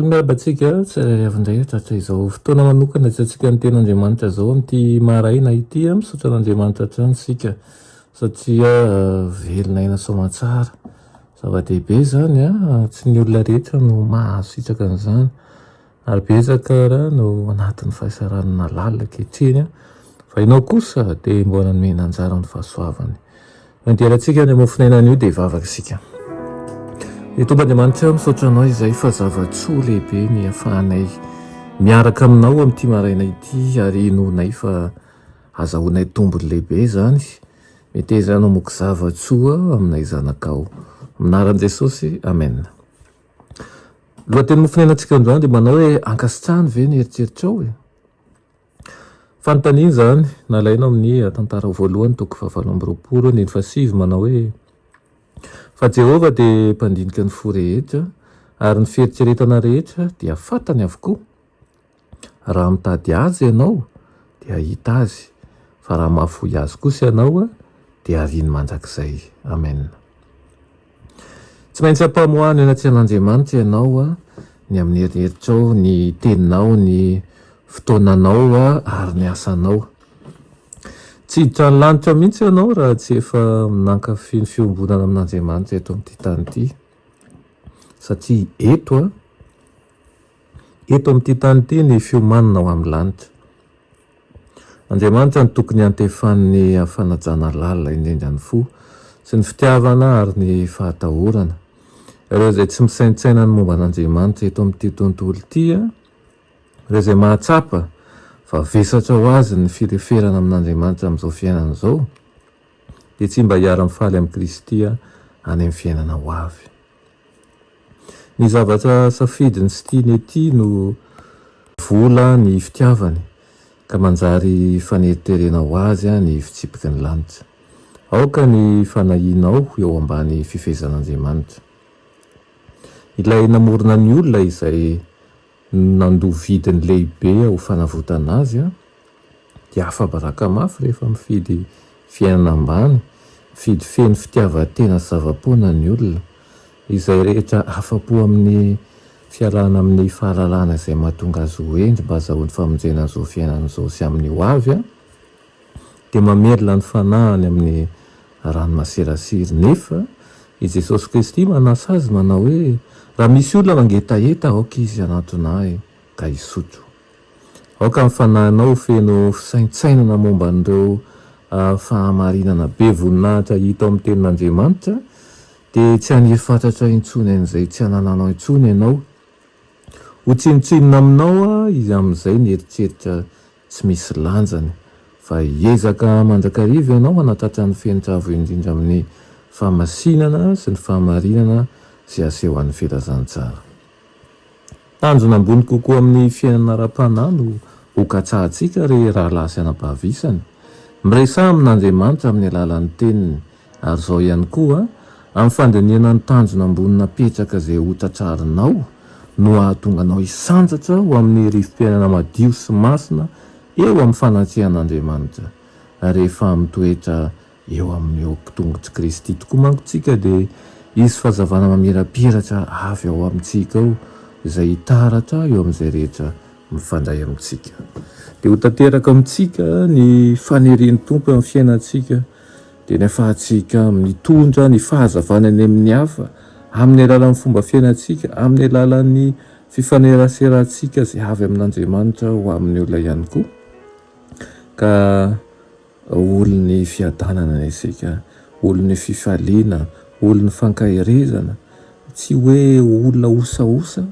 Miarabantsika tsiraiavindray tratra izao fotoana manokana tsy atsika ny ten'Andriamanitra zao amty maraina ity misaotra an'Andriamanitra hatrany sika satria velona aina soamatsara zava-dehibe zany tsy ny olona rehetra no mahazo sitraka an'izany ary betsaka raha no anatin'ny fahasaranana lalina kehitriny fa ianao kosa dia mbola nomena anjara ny fahasoavany manderantsika ny mofinainan'io dia vavaka isika. Tombaandriamanitra misaotra anao izay fa zava-tsoa lehibe ny ahafahanay miaraka aminao amin'ity maraina ity ary nohonay fa azahoanay tombony lehibe zany mety izany moka zava-tsoa aminay zanakao aminaran'i Jesosy amen. Lohateny mofinainantsika androany dia manao hoe ankasitrahany ve ny eritreritrao fanontaniana zany nalaina amin'ny tantara voalohany toko 7:20 manao hoe fa Jehova dia mpandinika ny fo rehetra ary ny fieritreretana rehetra dia fantany avokoa. Raha mitady azy ianao dia hita azy fa raha mahafoy azy kosa ianao dia ariany mandrakizay. Amen. Tsy maintsy ampamoahany anaty an'Andriamanitra ianao ny amin'ny eritreritrao, ny teninao, ny fotoananao ary ny asanao. Tsy hiditra ny lanitra mihitsy ianao raha tsy efa nankafy ny fiombonana amin'Andriamanitra eto amin'ity tany ity satria eto amin'ity tany ity ny fiomanana ao amin'ny lanitra. Andriamanitra ny tokony antefan'ny fanajana lalina indrindra ny fo sy ny fitiavana ary ny fahatahorana. Ireo izay tsy misaintsaina ny momba an'Andriamanitra eto amin'ity tontolo ity ireo izay mahatsapa fa vesatra ho azy ny fireferana amin'Andriamanitra amin'izao fiainana izao dia tsy mba hiara-mifaly amin'ny Kristy any amin'ny fiainana ho avy. Ny zavatra safidiny sy tiany ety no vola ny fitiavany ka manjary faneriterena ho azy ny fitsipiky ny lanitra. Aoka ny fanahinao eo ambany fifezan'Andriamanitra. Ilay namorona ny olona izay nandoa vidiny lehibe ho fanavotana azy dia afa-baraka mafy rehefa mifidy fiainana ambany, mifidy feno fitiavan-tena sy zava-poana ny olona izay rehetra afa-po amin'ny fialana amin'ny fahalalana izay mahatonga azy ho endry mba azahoany famonjena an'izao fiainana izao sy amin'ny ho avy dia mamerina ny fanahany amin'ny rano maserasiry. Nefa i Jesosy Kristy manasa azy manao hoe raha misy olona mangetaheta aoka izy anatonay ka hisotro. Aoka amin'ny fanahinao feno fisaintsainana momba an'ireo fahamarinana be voninahitra hita amin'ny tenin'Andriamanitra dia tsy haniry fatratra intsony an'izay tsy hanananao intsony ianao. Ho tsinotsinona aminao izy amin'izay ny eritreritra tsy misy lanjany fa hiezaka mandrakariva ianao hanatratra ny fenitra avo indrindra amin'ny fahamasinana sy ny fahamarinana sy aseho an'ny filazantsara. Tanjona ambony kokoa amin'ny fiainana ara-panahy no hokatsahantsika raha lasy anampahavisany. Miresaha amin'Andriamanitra amin'ny alalan'ny teniny ary izao ihany koa amin'ny fandiniana ny tanjona ambony napetraka izay ho tratrarinao no ahatonga anao hisanjatra ho amin'ny rifim-piainana madio sy masina eo amin'ny fanatrehan'Andriamanitra. Rehefa mitoetra eo amin'ny tongots'i Kristy tokoa mankotsika dia izy fahazavana mamirapiratra avy ao amintsika ao izay hitaratra eo amin'izay rehetra mifandray amintsika. Dia ho tanteraka amintsika ny fanirian'ny Tompo amin'ny fiainantsika dia ny ahafahantsika mitondra ny fahazavana any amin'ny hafa amin'ny alalan'ny fomba fiainantsika, amin'ny alalan'ny fifaneraserantsika izay avy amin'Andriamanitra ho amin'ny olona ihany koa. Ka olon'ny fiadanana ny isika, olon'ny fifaliana, olon'ny fankahirezana, tsy hoe olona osaosa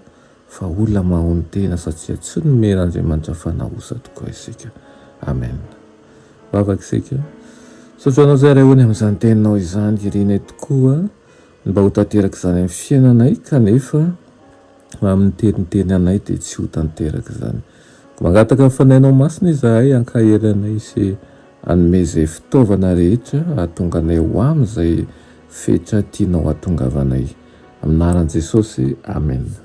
fa olona mahony tena satria tsy nomen'Andriamanitra fanahosa tokoa isika. Amen. Vavaka isika. Sotroanao izay ray hoany amin'izany teninao izany irenay tokoa mba ho tanteraka izany amin'ny fiainanay kanefa amin'ny teniteny anay dia tsy ho tanteraka izany. Mangataka amin'ny fanahinao masina izahay hankaheranay sy hanome izay fitaovana rehetra hahatonga anay ho amin'izay fetra tianao hahatongavanay. Aminaran'i Jesosy. Amen.